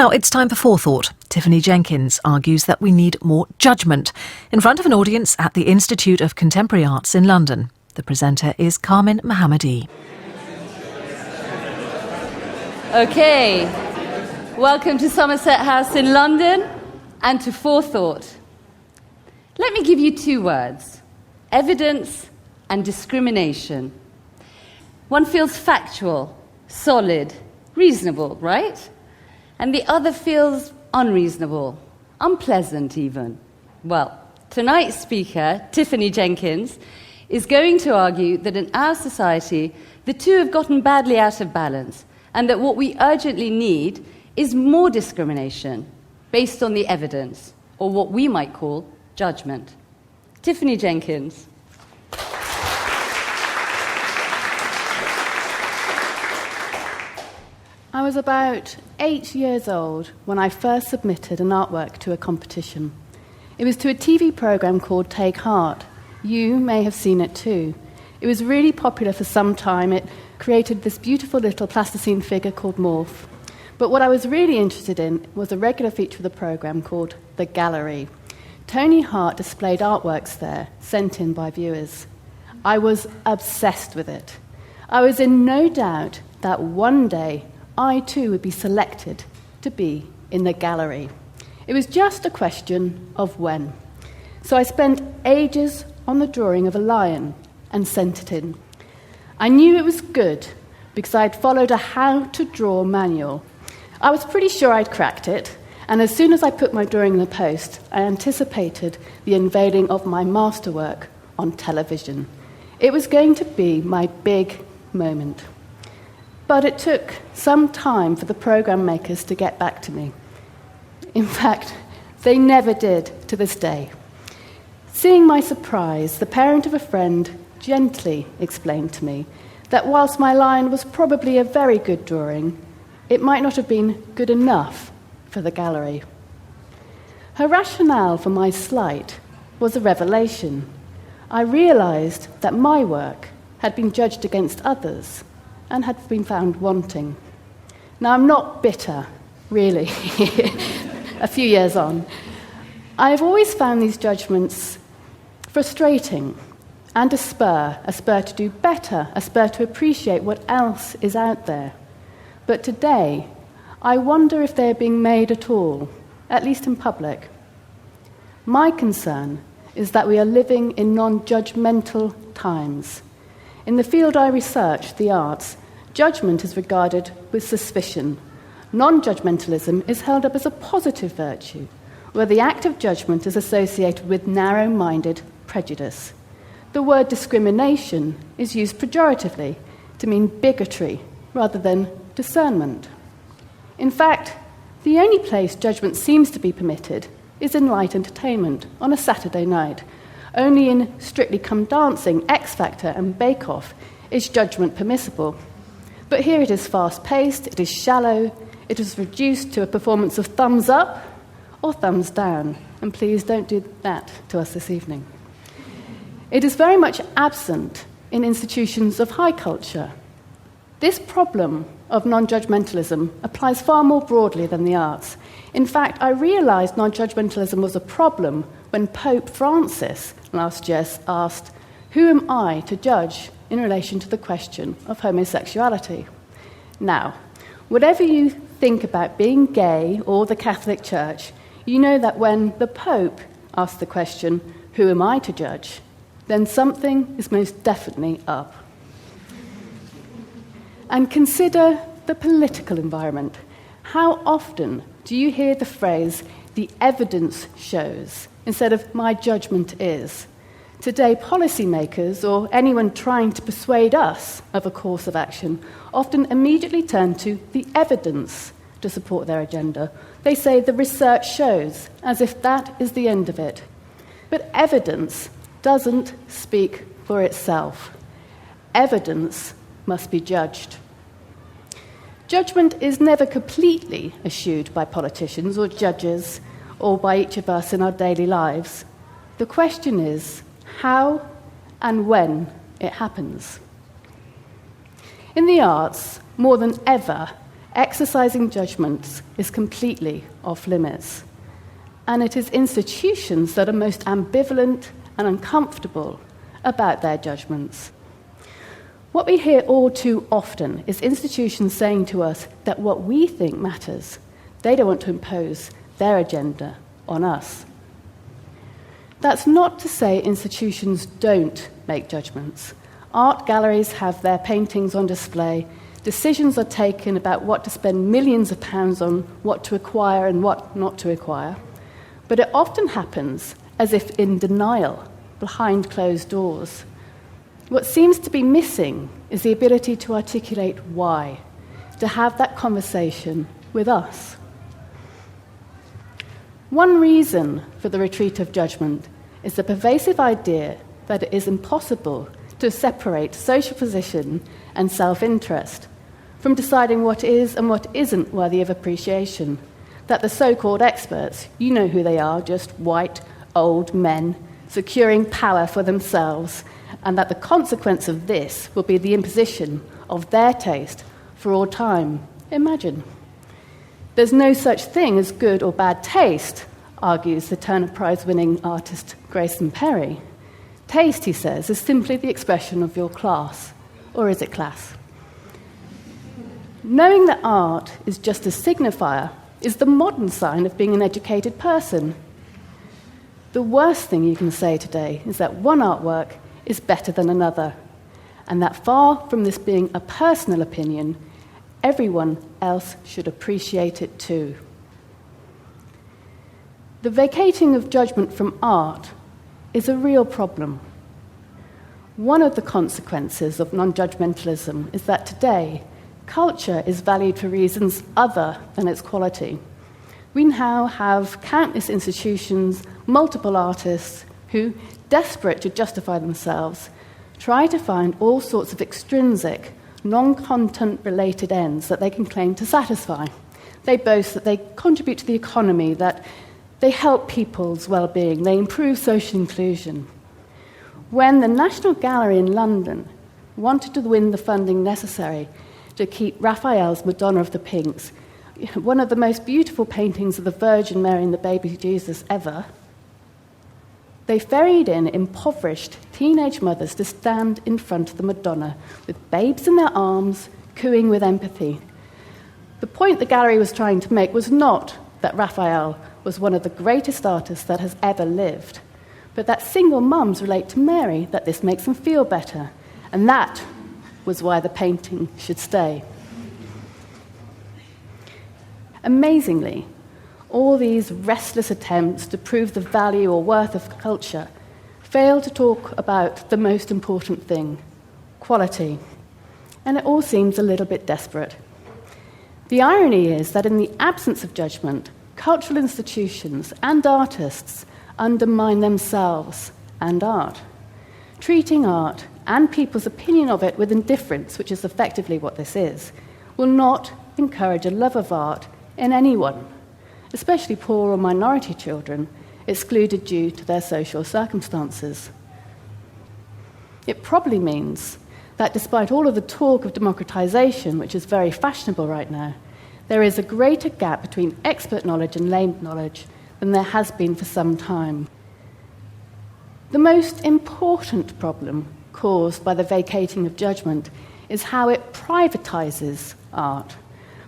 Now it's time for Forethought. Tiffany Jenkins argues that we need more judgement in front of an audience at the Institute of Contemporary Arts in London. The presenter is Carmen Mohammadi. Okay, welcome to Somerset House in London and to Forethought. Let me give you two words: evidence and discrimination. One feels factual, solid, reasonable, right? And the other feels unreasonable, unpleasant even. Well, tonight's speaker, Tiffany Jenkins, is going to argue that in our society, the two have gotten badly out of balance, and that what we urgently need is more discrimination based on the evidence, or what we might call judgment. Tiffany Jenkins. I was about 8 years old when I first submitted an artwork to a competition. It was to a TV programme called Take Heart. You may have seen it too. It was really popular for some time. It created this beautiful little plasticine figure called Morph. But what I was really interested in was a regular feature of the programme called The Gallery. Tony Hart displayed artworks there, sent in by viewers. I was obsessed with it. I was in no doubt that one day I too would be selected to be in the gallery. It was just a question of when. So I spent ages on the drawing of a lion and sent it in. I knew it was good because I'd followed a how to draw manual. I was pretty sure I'd cracked it, and as soon as I put my drawing in the post, I anticipated the unveiling of my masterwork on television. It was going to be my big moment. But it took some time for the programme makers to get back to me. In fact, they never did to this day. Seeing my surprise, the parent of a friend gently explained to me that whilst my lion was probably a very good drawing, it might not have been good enough for the gallery. Her rationale for my slight was a revelation. I realised that my work had been judged against others and had been found wanting. Now, I'm not bitter, really, a few years on. I've always found these judgments frustrating and a spur to do better, a spur to appreciate what else is out there. But today, I wonder if they're being made at all, at least in public. My concern is that we are living in non-judgmental times. In the field I research, the arts, judgment is regarded with suspicion. Non-judgmentalism is held up as a positive virtue, where the act of judgment is associated with narrow-minded prejudice. The word discrimination is used pejoratively to mean bigotry rather than discernment. In fact, the only place judgment seems to be permitted is in light entertainment on a Saturday night. Only in Strictly Come Dancing, X Factor and Bake Off is judgment permissible. But here it is fast-paced, it is shallow, it is reduced to a performance of thumbs up or thumbs down. And please don't do that to us this evening. It is very much absent in institutions of high culture. This problem of non-judgmentalism applies far more broadly than the arts. In fact, I realised non-judgmentalism was a problem when Pope Francis last year asked, "Who am I to judge in relation to the question of homosexuality?" Now, whatever you think about being gay or the Catholic Church, you know that when the Pope asks the question, "Who am I to judge?" then something is most definitely up. And consider the political environment. How often do you hear the phrase, "the evidence shows," instead of "my judgment is"? Today, policymakers or anyone trying to persuade us of a course of action often immediately turn to the evidence to support their agenda. They say the research shows, as if that is the end of it. But evidence doesn't speak for itself. Evidence must be judged. Judgment is never completely eschewed by politicians or judges or by each of us in our daily lives. The question is how and when it happens. In the arts, more than ever, exercising judgments is completely off limits. And it is institutions that are most ambivalent and uncomfortable about their judgments. What we hear all too often is institutions saying to us that what we think matters. They don't want to impose their agenda on us. That's not to say institutions don't make judgments. Art galleries have their paintings on display. Decisions are taken about what to spend millions of pounds on, what to acquire and what not to acquire. But it often happens as if in denial, behind closed doors. What seems to be missing is the ability to articulate why, to have that conversation with us. One reason for the retreat of judgment is the pervasive idea that it is impossible to separate social position and self-interest from deciding what is and what isn't worthy of appreciation, that the so-called experts, you know who they are, just white, old men, securing power for themselves, and that the consequence of this will be the imposition of their taste for all time. Imagine. There's no such thing as good or bad taste, argues the Turner Prize-winning artist Grayson Perry. Taste, he says, is simply the expression of your class. Or is it class? Knowing that art is just a signifier is the modern sign of being an educated person. The worst thing you can say today is that one artwork is better than another, and that far from this being a personal opinion, everyone else should appreciate it too. The vacating of judgment from art is a real problem. One of the consequences of non-judgmentalism is that today, culture is valued for reasons other than its quality. We now have countless institutions, multiple artists who, desperate to justify themselves, try to find all sorts of extrinsic, non-content-related ends that they can claim to satisfy. They boast that they contribute to the economy, that they help people's well-being, they improve social inclusion. When the National Gallery in London wanted to win the funding necessary to keep Raphael's Madonna of the Pinks, one of the most beautiful paintings of the Virgin Mary and the baby Jesus ever, they ferried in impoverished teenage mothers to stand in front of the Madonna with babes in their arms, cooing with empathy. The point the gallery was trying to make was not that Raphael was one of the greatest artists that has ever lived, but that single mums relate to Mary, that this makes them feel better. And that was why the painting should stay. Amazingly, all these restless attempts to prove the value or worth of culture fail to talk about the most important thing, quality. And it all seems a little bit desperate. The irony is that in the absence of judgment, cultural institutions and artists undermine themselves and art. Treating art and people's opinion of it with indifference, which is effectively what this is, will not encourage a love of art in anyone, especially poor or minority children, excluded due to their social circumstances. It probably means that despite all of the talk of democratization, which is very fashionable right now, there is a greater gap between expert knowledge and lay knowledge than there has been for some time. The most important problem caused by the vacating of judgment is how it privatizes art.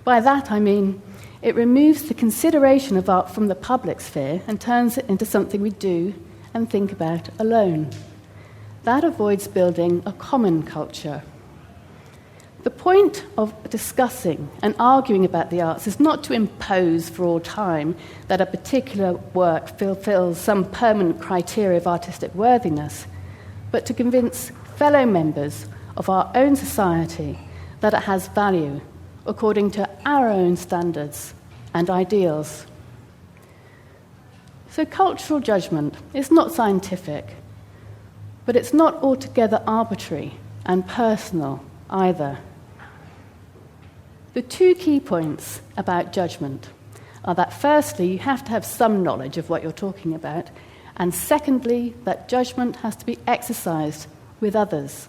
By that I mean it removes the consideration of art from the public sphere and turns it into something we do and think about alone. That avoids building a common culture. The point of discussing and arguing about the arts is not to impose for all time that a particular work fulfills some permanent criteria of artistic worthiness, but to convince fellow members of our own society that it has value according to our own standards and ideals. So cultural judgment is not scientific, but it's not altogether arbitrary and personal either. The two key points about judgment are that firstly, you have to have some knowledge of what you're talking about, and secondly, that judgment has to be exercised with others.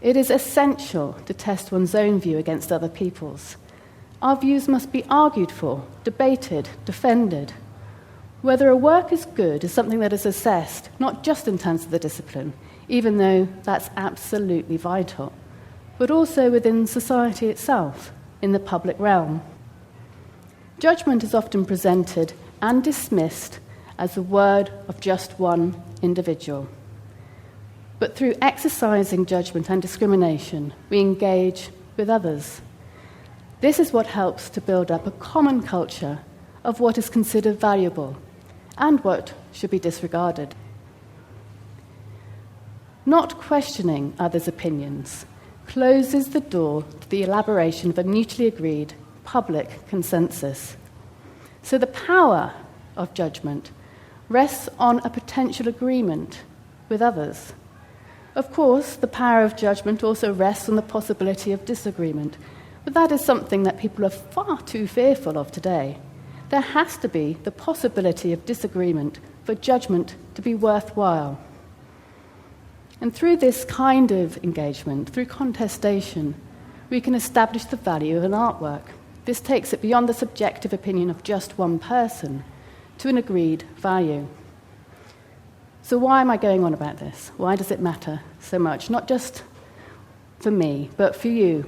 It is essential to test one's own view against other people's. Our views must be argued for, debated, defended. Whether a work is good is something that is assessed, not just in terms of the discipline, even though that's absolutely vital, but also within society itself, in the public realm. Judgment is often presented and dismissed as the word of just one individual. But through exercising judgment and discrimination, we engage with others. This is what helps to build up a common culture of what is considered valuable and what should be disregarded. Not questioning others' opinions closes the door to the elaboration of a mutually agreed public consensus. So the power of judgment rests on a potential agreement with others. Of course, the power of judgment also rests on the possibility of disagreement, but that is something that people are far too fearful of today. There has to be the possibility of disagreement for judgment to be worthwhile. And through this kind of engagement, through contestation, we can establish the value of an artwork. This takes it beyond the subjective opinion of just one person to an agreed value. So why am I going on about this? Why does it matter so much? Not just for me, but for you.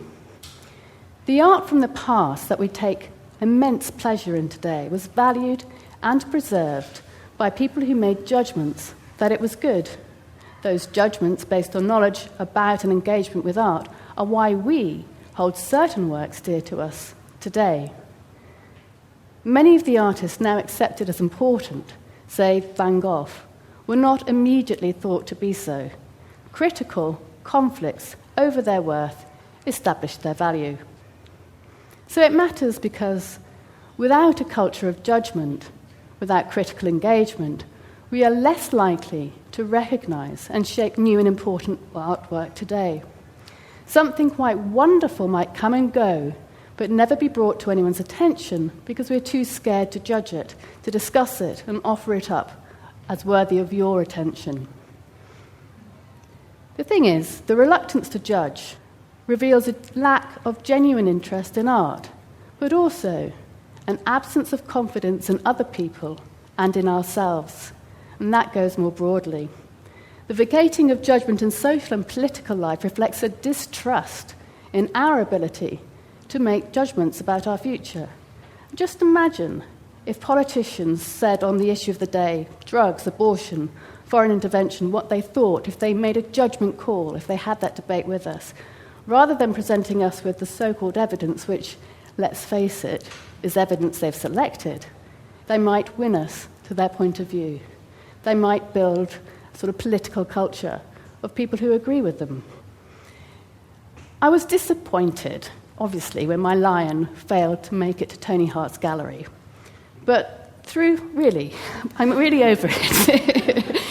The art from the past that we take immense pleasure in today was valued and preserved by people who made judgments that it was good. Those judgments based on knowledge about and engagement with art are why we hold certain works dear to us today. Many of the artists now accepted as important, say Van Gogh, were not immediately thought to be so. Critical conflicts over their worth established their value. So it matters because without a culture of judgment, without critical engagement, we are less likely to recognize and shape new and important artwork today. Something quite wonderful might come and go, but never be brought to anyone's attention because we're too scared to judge it, to discuss it and offer it up as worthy of your attention. The thing is, the reluctance to judge reveals a lack of genuine interest in art, but also an absence of confidence in other people and in ourselves, and that goes more broadly. The vacating of judgment in social and political life reflects a distrust in our ability to make judgments about our future. Just imagine if politicians said on the issue of the day, drugs, abortion, foreign intervention, what they thought, if they made a judgment call, if they had that debate with us, rather than presenting us with the so-called evidence, which, let's face it, is evidence they've selected, they might win us to their point of view. They might build a sort of political culture of people who agree with them. I was disappointed, obviously, when my lion failed to make it to Tony Hart's gallery. But I'm really over it.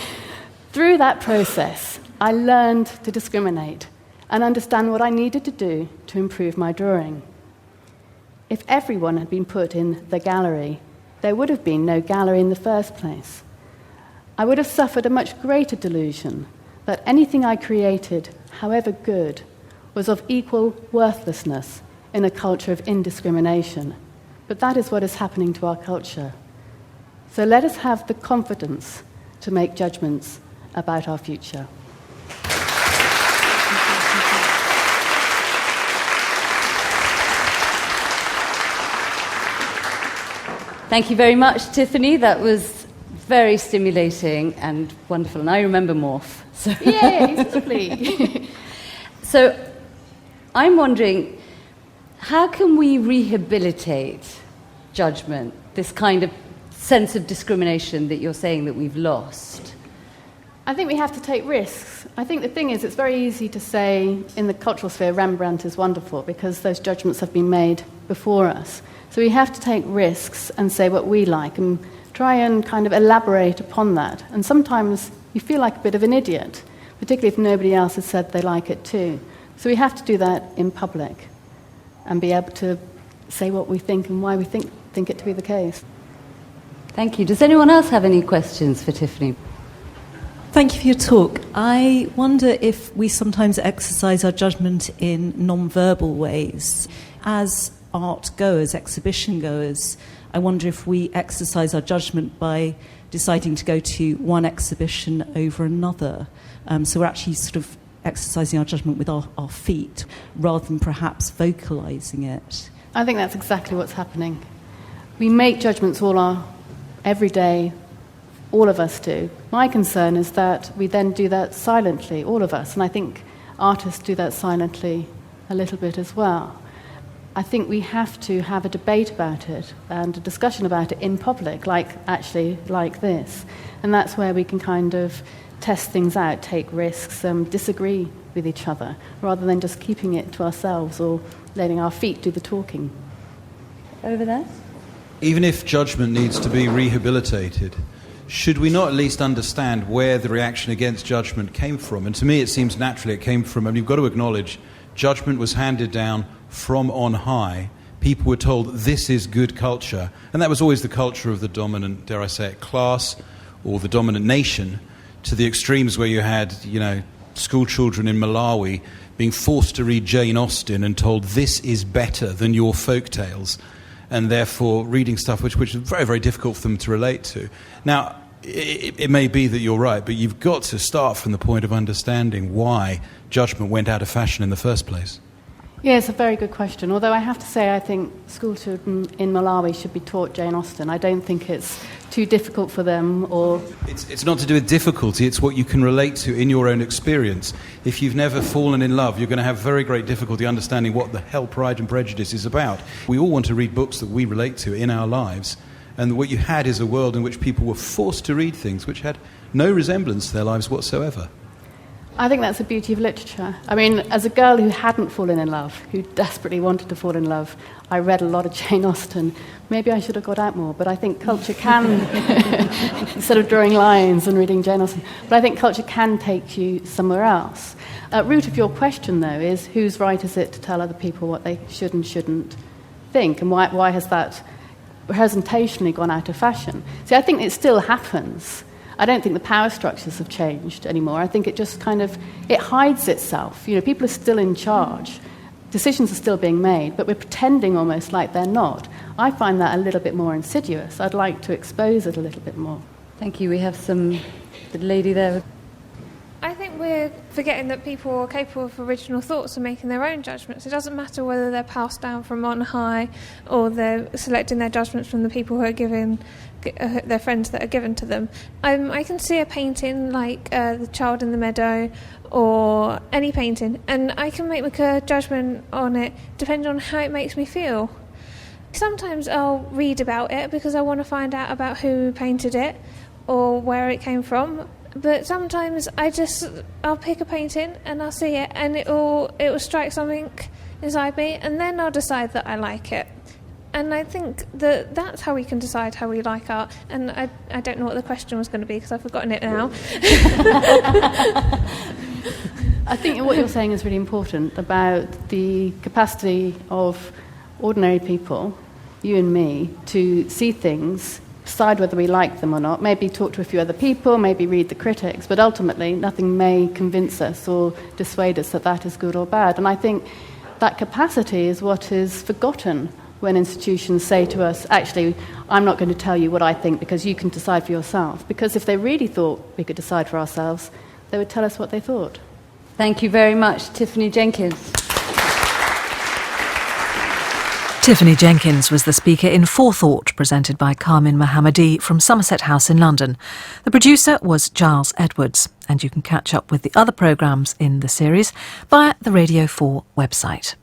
Through that process, I learned to discriminate and understand what I needed to do to improve my drawing. If everyone had been put in the gallery, there would have been no gallery in the first place. I would have suffered a much greater delusion that anything I created, however good, was of equal worthlessness in a culture of indiscrimination. But that is what is happening to our culture. So let us have the confidence to make judgments about our future. Thank you very much, Tiffany. That was very stimulating and wonderful. And I remember Morph. So. Yay, lovely. So I'm wondering, how can we rehabilitate judgment, this kind of sense of discrimination that you're saying that we've lost? I think we have to take risks. I think the thing is, it's very easy to say in the cultural sphere, Rembrandt is wonderful because those judgments have been made before us. So we have to take risks and say what we like and try and kind of elaborate upon that. And sometimes you feel like a bit of an idiot, particularly if nobody else has said they like it too. So we have to do that in public and be able to say what we think and why we think it to be the case. Thank you. Does anyone else have any questions for Tiffany? Thank you for your talk. I wonder if we sometimes exercise our judgment in non-verbal ways. As art goers, exhibition goers, I wonder if we exercise our judgment by deciding to go to one exhibition over another. So we're actually sort of exercising our judgment with our feet rather than perhaps vocalising it. I think that's exactly what's happening. We make judgments every day, all of us do. My concern is that we then do that silently, all of us, and I think artists do that silently a little bit as well. I think we have to have a debate about it and a discussion about it in public, like this. And that's where we can kind of test things out, take risks, disagree with each other, rather than just keeping it to ourselves or letting our feet do the talking. Over there? Even if judgment needs to be rehabilitated, should we not at least understand where the reaction against judgment came from? And to me it seems naturally it came from, you've got to acknowledge, judgment was handed down from on high. People were told this is good culture, and that was always the culture of the dominant, dare I say it, class or the dominant nation, to the extremes where you had, school children in Malawi being forced to read Jane Austen and told this is better than your folk tales, and therefore reading stuff which is very, very difficult for them to relate to. Now, it may be that you're right, but you've got to start from the point of understanding why judgment went out of fashion in the first place. Yeah, it's a very good question. Although I have to say I think school children in Malawi should be taught Jane Austen. I don't think it's too difficult for them or... It's not to do with difficulty, it's what you can relate to in your own experience. If you've never fallen in love, you're going to have very great difficulty understanding what the hell Pride and Prejudice is about. We all want to read books that we relate to in our lives, and what you had is a world in which people were forced to read things which had no resemblance to their lives whatsoever. I think that's the beauty of literature. I mean, as a girl who hadn't fallen in love, who desperately wanted to fall in love, I read a lot of Jane Austen. Maybe I should have got out more, but I think culture can, instead of drawing lines and reading Jane Austen, but I think culture can take you somewhere else. At root of your question, though, is whose right is it to tell other people what they should and shouldn't think, and why has that presentationally gone out of fashion? See, I think it still happens. I don't think the power structures have changed anymore. I think it just it hides itself. People are still in charge. Decisions are still being made, but we're pretending almost like they're not. I find that a little bit more insidious. I'd like to expose it a little bit more. Thank you. We have the lady there. I think we're forgetting that people are capable of original thoughts and making their own judgments. It doesn't matter whether they're passed down from on high or they're selecting their judgments from the people who are given their friends that are given to them. I can see a painting like The Child in the Meadow or any painting, and I can make a judgment on it depending on how it makes me feel. Sometimes I'll read about it because I want to find out about who painted it or where it came from. But sometimes I'll pick a painting and I'll see it and it will strike something inside me, and then I'll decide that I like it. And I think that's how we can decide how we like art. And I don't know what the question was going to be because I've forgotten it now. I think what you're saying is really important about the capacity of ordinary people, you and me, to see things, decide whether we like them or not, maybe talk to a few other people, maybe read the critics, but ultimately nothing may convince us or dissuade us that that is good or bad. And I think that capacity is what is forgotten when institutions say to us, actually, I'm not going to tell you what I think because you can decide for yourself. Because if they really thought we could decide for ourselves, they would tell us what they thought. Thank you very much, Tiffany Jenkins. Tiffany Jenkins was the speaker in Forethought, presented by Carmen Mohammadi from Somerset House in London. The producer was Giles Edwards, and you can catch up with the other programmes in the series via the Radio 4 website.